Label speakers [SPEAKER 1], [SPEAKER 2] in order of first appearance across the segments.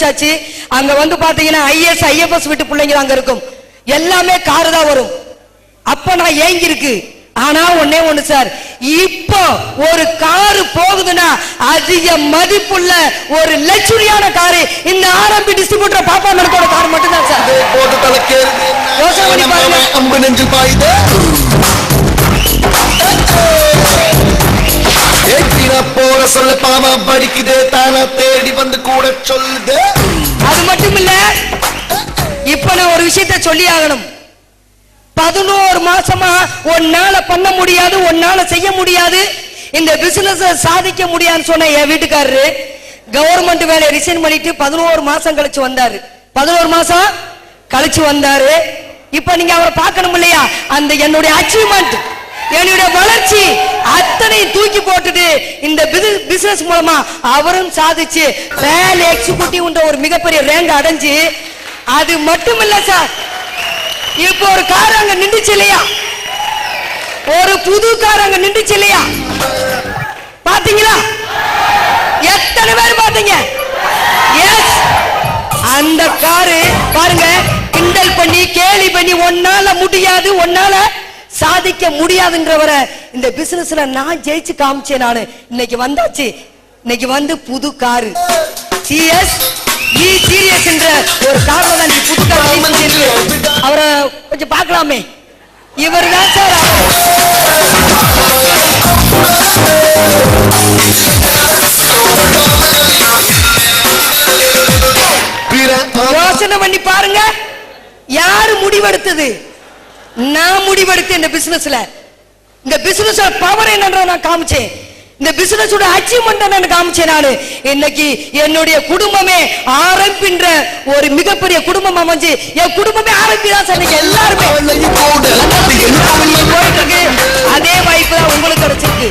[SPEAKER 1] வச்சாச்சு. அங்க வந்து பாத்தீங்கன்னா ஐஎஸ் ஐஎஃப்எஸ் வீட்டு பிள்ளைங்க அங்க இருக்கும். எல்லாமே காரு தான் வரும். அப்ப நான் ஏங்கி இருக்கு. ஆனா ஒன்னே ஒண்ணு சார், இப்போ ஒரு காரு போகுதுன்னா அதிக மதிப்புள்ள ஒரு லட்சுரியான காரு இந்த ஆர்எம்பி டிஸ்ட்ரிபியூட்டர் பாப்பா மேடத்தோட கார் மட்டும் தான் சார்.
[SPEAKER 2] போட்டு தலைக்கேறுது
[SPEAKER 1] யோசனை பண்ணி பாருங்க.
[SPEAKER 2] அம்பு நெஞ்சு பாயுது. போற சொல்ல பாவா படிக்குது, தானா தேடி வந்து கூட சொல்லுது.
[SPEAKER 1] அது மட்டும் இல்ல, இப்ப நான் ஒரு விஷயத்த சொல்லி ஆகணும். 11 மாசமா ஒன்னால பண்ண முடியாது, ஒன்னால செய்ய முடியாது, இந்த பிசினஸ் சாதிக்க முடியாதுன்னு சொன்ன என் வீட்டுக்காரரு கவர்மெண்ட் வேலையை ரிசைன் பண்ணிட்டு 11 மாசம் கழிச்சு வந்தாரு. 11 மாசம் கழிச்சு வந்தாரு. இப்ப நீங்க அவரை பார்க்கணும் இல்லையா? அந்த என்னுடைய அச்சீவ்மெண்ட், என்னுடைய வளர்ச்சி அத்தனை தூக்கி போட்டுட்டு இந்த பிசினஸ் மூலமா அவரும் சாதிச்சு வேலை எக்ஸிக்யூட்டிவ் ஒரு மிகப்பெரிய ரேங்க் அடைஞ்சு. அது மட்டும் இல்ல சார், இப்போ ஒரு கார் அங்க நின்றுச்சு இல்லையா? ஒரு புது கார் அங்க நின்றுச்சு இல்லையா? பாத்தீங்களா? எத்தனை பேர் பாத்தீங்க? எஸ், அந்த காரு பாருங்க, கிண்டல் பண்ணி கேலி பண்ணி ஒன்னால முடியாது, ஒன்னால சாதிக்க முடியாதுன்றவரை இந்த பிசினஸ்ல நான் ஜெயிச்சு காமிச்சேன். நானு இன்னைக்கு வந்தாச்சு. இன்னைக்கு வந்து புது காரு சிஎஸ் சீரியஸ் என்ற ஒரு காரணம் தான் புது கார். அவரை கொஞ்சம் பார்க்கலாமே. இவர் தான் சார். யோசனை பண்ணி பாருங்க, யாரு முடிவெடுத்தது? நான் முடிவெடுத்து இந்த பிசினஸ்ல, இந்த பிசினஸ் பவர் என்னன்ற நான் காமிச்சேன். இந்த பிசினஸ் அச்சீவ்மெண்ட் என்ன காமிச்சேன். நானு இன்னைக்கு என்னுடைய குடும்பமே ஆரம்பின்ற ஒரு மிகப்பெரிய குடும்பம் அமைஞ்சு, என் குடும்பமே ஆரம்பி தான் சார். எல்லாருமே அதே வாய்ப்பு தான் உங்களுக்கு கிடைச்சிருக்கு.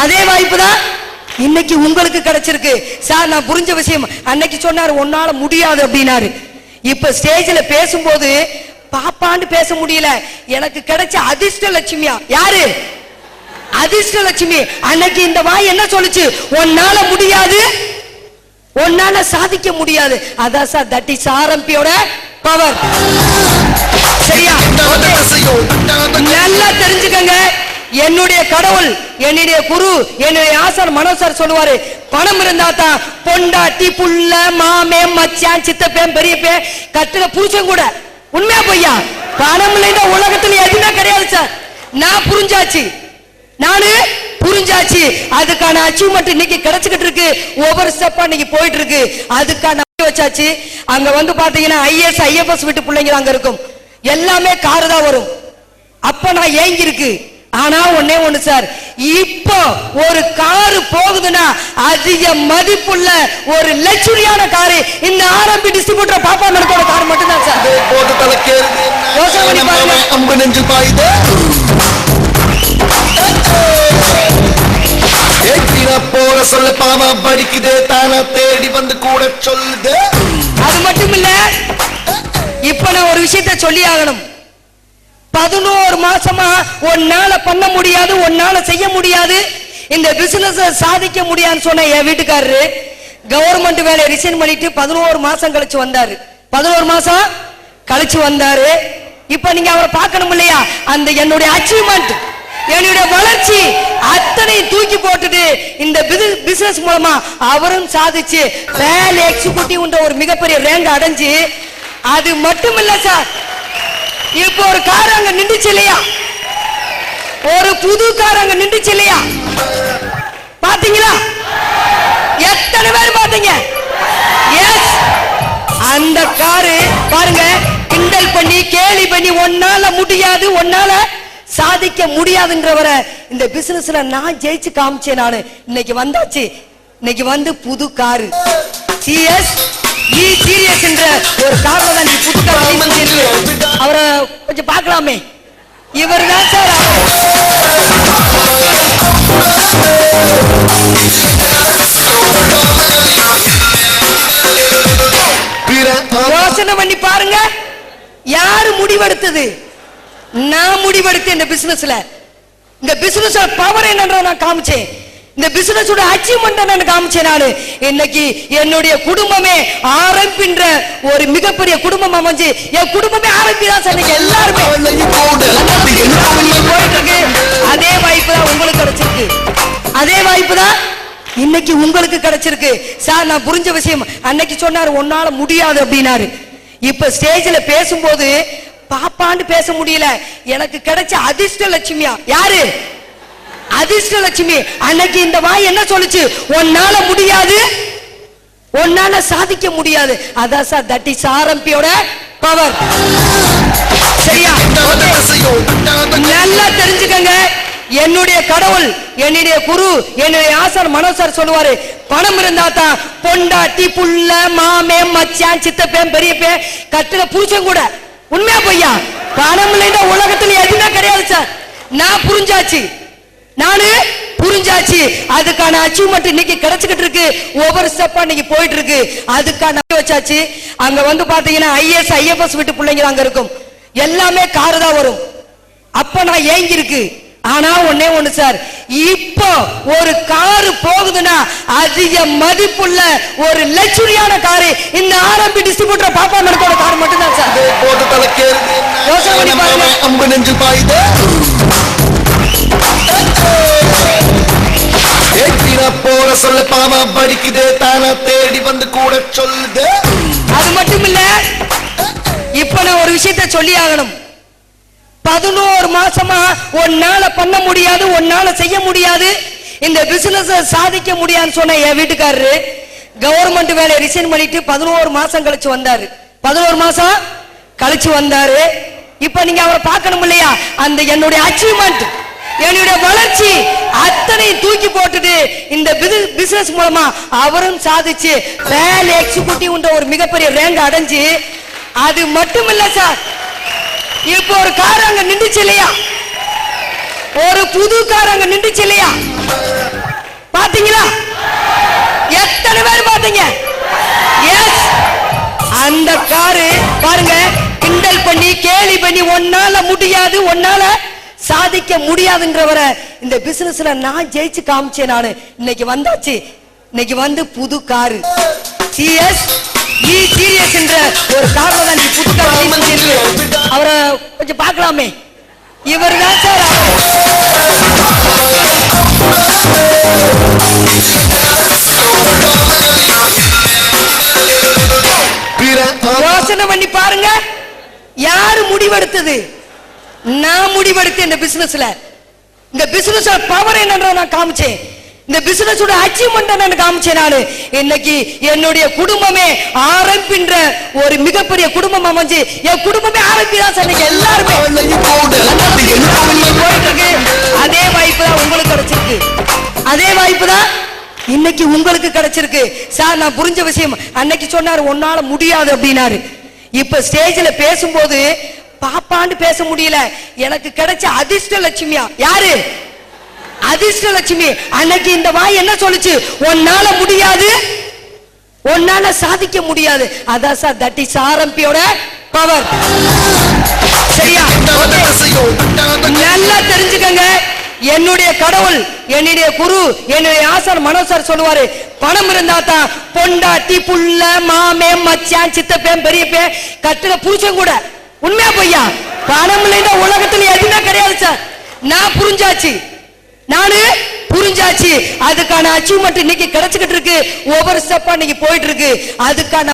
[SPEAKER 1] அதே வாய்ப்பு தான் இன்னைக்கு உங்களுக்கு கிடைச்சிருக்கு சார். நான் புரிஞ்ச விஷயம், அன்னைக்கு சொன்னாரு உன்னால முடியாது அப்படின்னாரு. இப்ப ஸ்டேஜ்ல பேசும்போது பாப்பான்னு பேச முடியல. எனக்கு கிடைச்ச அதிர்ஷ்ட லட்சுமியா யாரு? அதிர்ஷ்ட லட்சுமி. அன்னைக்கு இந்த வாய் என்ன சொல்லுச்சு? உன்னால முடியாது, உன்னால சாதிக்க முடியாது. அதான் சார், தட் இஸ் ஆர்எம்பியோட பவர். சரியா? நல்லா தெரிஞ்சுக்கங்க. என்னுடைய கடவுள், என்னுடைய குரு, என்னுடைய ஆசான் மனோஜ் சார் சொல்லுவாரு, பணம் இருந்தா தான் பொண்டாட்டி புள்ள மாமே மச்சான் சித்தப்பேன் பெரியப்பேன் கட்டுல புருஷன் கூட. உண்மையா பொய்யா? பணம் இல்லைன்னா உலகத்துல எதுவுமே கிடையாது சார். நான் புரிஞ்சாச்சு, நானு புரிஞ்சாச்சு. அதுக்கான அச்சீவ்மெண்ட் இன்னைக்கு கிடைச்சுக்கிட்டு இருக்கு. ஒவ்வொரு ஸ்டெப்பா இன்னைக்கு போயிட்டு இருக்கு. அதுக்கான வச்சாச்சு. அங்க வந்து பாத்தீங்கன்னா ஐஎஸ் ஐஎஃப்எஸ் வீட்டு பிள்ளைங்க அங்க இருக்கும். எல்லாமே காரு தான் வரும். அப்ப நான் ஏங்கி இருக்கு. ஆனா ஒன்னே ஒண்ணு சார், இப்போ ஒரு காரு போகுதுன்னா அதிக மதிப்புள்ள ஒரு லட்சுரியான காரு இந்த ஆர்எம்பி டிஸ்ட்ரிபியூட்டர் பாப்பா மேடத்தோட கார் மட்டும் தான் சார்.
[SPEAKER 2] போட்டு தலைக்கேறுது
[SPEAKER 1] யோசனை பண்ணி பாருங்க.
[SPEAKER 2] அம்பு நெஞ்சு பாயுது. போற சொல்ல பாவா படிக்குது, தானா தேடி வந்து கூட சொல்லுது.
[SPEAKER 1] அது மட்டும் இல்ல, இப்ப நான் ஒரு விஷயத்த சொல்லி ஆகணும். 11 மாசமா ஒன்னால பண்ண முடியாது, ஒன்னால செய்ய முடியாது, இந்த பிசினஸ் சாதிக்க முடியாதுன்னு சொன்ன என் வீட்டுக்காரரு கவர்மெண்ட் வேலையை ரிசைன் பண்ணிட்டு 11 மாசம் கழிச்சு வந்தாரு. 11 மாசம் கழிச்சு வந்தாரு. இப்ப நீங்க அவரை பார்க்கணும் இல்லையா? அந்த என்னுடைய அச்சீவ்மெண்ட், என்னுடைய வளர்ச்சி அத்தனை தூக்கி போட்டுட்டு இந்த பிசினஸ் மூலமா அவரும் சாதிச்சு வேலை எக்ஸிக்யூட்டிவ் ஒரு மிகப்பெரிய ரேங்க் அடைஞ்சு. அது மட்டும் இல்ல சார், இப்போ ஒரு கார் அங்க நின்றுச்சு இல்லையா? ஒரு புது கார் அங்க நின்றுச்சு இல்லையா? பாத்தீங்களா? எத்தனை பேர் பாத்தீங்க? எஸ், அந்த காரு பாருங்க, கிண்டல் பண்ணி கேலி பண்ணி ஒன்னால முடியாது, ஒன்னால சாதிக்க முடியாதுன்றவரை இந்த பிசினஸ்ல நான் ஜெயிச்சு காமிச்சேன். நானு இன்னைக்கு வந்தாச்சு. இன்னைக்கு வந்து புது காரு சிஎஸ் சீரியஸ் என்ற ஒரு காரணம் தான் புது கார். அவரை கொஞ்சம் பார்க்கலாமே. இவர் தான் சார். யோசனை பண்ணி பாருங்க, யாரு முடிவெடுத்தது? நான் முடிவெடுத்து இந்த பிசினஸ்ல, இந்த பிசினஸ் பவர் என்னன்ற நான் காமிச்சேன். இந்த பிசினஸ் அச்சீவ்மெண்ட் நான் காமிச்சேன். நானு இன்னைக்கு என்னுடைய குடும்பமே ஆரம்பின்ற ஒரு மிகப்பெரிய குடும்பம் அமைஞ்சு என் குடும்பமே ஆரம்பிதான் சார். இன்னைக்கு எல்லாருமே போயிட்டு இருக்கு. அதே வாய்ப்பு தான் உங்களுக்கு கிடைச்சிருக்கு. அதே வாய்ப்பு தான் இன்னைக்கு உங்களுக்கு கிடைச்சிருக்கு சார். நான் புரிஞ்ச விஷயம் அன்னைக்கு சொன்னாரு உன்னால முடியாது அப்படின்னாரு. இப்ப ஸ்டேஜ்ல பேசும்போது பாப்பான்னு பேச முடியல. எனக்கு கிடைச்ச அதிர்ஷ்ட லட்சுமியா யாரு? அதிர்ஷ்டலட்சுமி. அன்னைக்கு இந்த வாய் என்ன சொல்லுச்சு? உன்னால முடியாது, உன்னால சாதிக்க முடியாது. அதான் சார் தட் இஸ் ஆர்எம்பியோட பவர். சரியா? நல்லா தெரிஞ்சுக்கங்க. என்னுடைய கடவுள், என்னுடைய குரு, என்னுடைய ஆசான் மனோ சார் சொல்லுவாரு, பணம் இருந்தா தான் பொண்டாட்டி புள்ள மாமே மச்சான் சித்தப்பேன் பெரியப்பேன் கட்டுல புருஷன் கூட. உண்மையா பொய்யா? பணம் இல்லைன்னா உலகத்துல எதுவுமே கிடையாது சார். நான் புரிஞ்சாச்சு, நானு புரிஞ்சாச்சு. அதுக்கான அச்சீவ்மெண்ட் இன்னைக்கு கிடைச்சுக்கிட்டு இருக்கு. ஒவ்வொரு ஸ்டெப்பா இன்னைக்கு போயிட்டு இருக்கு. அதுக்கான வச்சாச்சு. அங்க வந்து பாத்தீங்கன்னா ஐஎஸ் ஐஎஃப்எஸ் விட்டு பிள்ளைங்க அங்க இருக்கும். எல்லாமே காரு தான் வரும். அப்ப நான் ஏங்கி இருக்கு. ஆனா ஒன்னே ஒண்ணு சார், இப்போ ஒரு காரு போகுதுன்னா அதிக மதிப்புள்ள ஒரு லக்ஸுரியான காரு இந்த ஆர்எம்பி டிஸ்ட்ரிபியூட்டர் பாப்பா நடத்தோட கார் மட்டும் தான் சார். யோசனை பண்ணி பாருங்க.
[SPEAKER 2] அம்பு நெஞ்சு பாயுது. போற சொல்ல பாவா படிக்குது தானா தேடி வந்து கூட சொல்லுது.
[SPEAKER 1] அது மட்டும் இல்ல, இப்ப நான் ஒரு விஷயத்தை சொல்லி ஆகணும். 11 மாசமா உன்னால பண்ண முடியாது, உன்னால செய்ய முடியாது, இந்த பிசினஸ் சாதிக்க முடியாதுன்னு சொன்ன என் வீட்டுக்காரரு கவர்மெண்ட் வேலையை ரிசைன் பண்ணிட்டு 11 மாசம் கழிச்சு வந்தாரு. 11 மாசம் கழிச்சு வந்தாரு. இப்ப நீங்க அவரை பார்க்கணும் இல்லையா? அந்த என்னுடைய அச்சீவ்மெண்ட், என்னுடைய வளர்ச்சி அத்தனை தூக்கி போட்டுட்டு இந்த பிசினஸ் மூலமா அவரும் சாதிச்சு வேலை எக்ஸிக்யூட்டிவ் ஒரு மிகப்பெரிய ரேங்க் அடைஞ்சு. அது மட்டும் இல்ல சார், இப்போ ஒரு கார் அங்க நின்றுச்சு இல்லையா? ஒரு புது கார் அங்க நின்றுச்சு இல்லையா? பாத்தீங்களா? எத்தனை பேர் பாத்தீங்க? எஸ், அந்த காரு பாருங்க, கிண்டல் பண்ணி கேலி பண்ணி உன்னால முடியாது, உன்னால சாதிக்க முடியாதுன்றவரை இந்த பிசினஸ்ல நான் ஜெயிச்சு காமிச்சேன். நானு இன்னைக்கு வந்தாச்சு. இன்னைக்கு வந்து புது காரு சிஎஸ் சீரியஸ் என்ற ஒரு கார்ல தான் புது கார். அவரை கொஞ்சம் பார்க்கலாமே. இவர் தான் சார். யோசனை பண்ணி பாருங்க, யாரு முடிவெடுத்தது? நான் முடிவெடுத்து இந்த பிசினஸ்ல, இந்த பிசினஸ் பவர் என்னன்ற நான் காமிச்சேன். இந்த பிசினஸ் அச்சீவ்மெண்ட் நான் காமிச்சேன். நானு இன்னைக்கு என்னுடைய குடும்பமே ஆரம்பின்ற ஒரு மிகப்பெரிய குடும்பம் அமைஞ்சு என் குடும்பமே ஆரம்பிதான் சார். இன்னைக்கு எல்லாருமே போயிட்டு இருக்கு. அதே வாய்ப்பு தான் உங்களுக்கு கிடைச்சிருக்கு. அதே வாய்ப்பு தான் இன்னைக்கு உங்களுக்கு கிடைச்சிருக்கு சார். நான் புரிஞ்ச விஷயம் அன்னைக்கு சொன்னாரு உன்னால முடியாது அப்படின்னாரு. இப்ப ஸ்டேஜ்ல பேசும்போது பாப்பான்னு பேச முடியல. எனக்கு கிடைச்ச அதிர்ஷ்ட லட்சுமியா யாரு? அதிர்ஷ்ட லட்சுமி. அன்னைக்கு இந்த வாய் என்ன சொல்லுச்சு? உன்னால முடியாது, உன்னால சாதிக்க முடியாது. அதான் சார் தட் இஸ் ஆர்எம்பியோட பவர். சரியா? நல்லா தெரிஞ்சுக்கங்க. என்னுடைய கடவுள், என்னுடைய குரு, என்னுடைய ஆசான் மனோ சார் சொல்லுவாரு, பணம் இருந்தா தான் பொண்டாட்டி புள்ள மாமே மச்சான் சித்தப்பேன் பெரியப்பேன் கட்டுல புருஷன் கூட. உண்மையா பொய்யா? பணம் இல்லைன்னா உலகத்துல எதுவுமே கிடையாது சார். நான் புரிஞ்சாச்சு, நானு புரிஞ்சாச்சு. அதுக்கான அச்சீவ்மெண்ட் இன்னைக்கு கிடைச்சுக்கிட்டு இருக்கு. ஒவ்வொரு ஸ்டெப்பா இன்னைக்கு போயிட்டு இருக்கு. அதுக்கான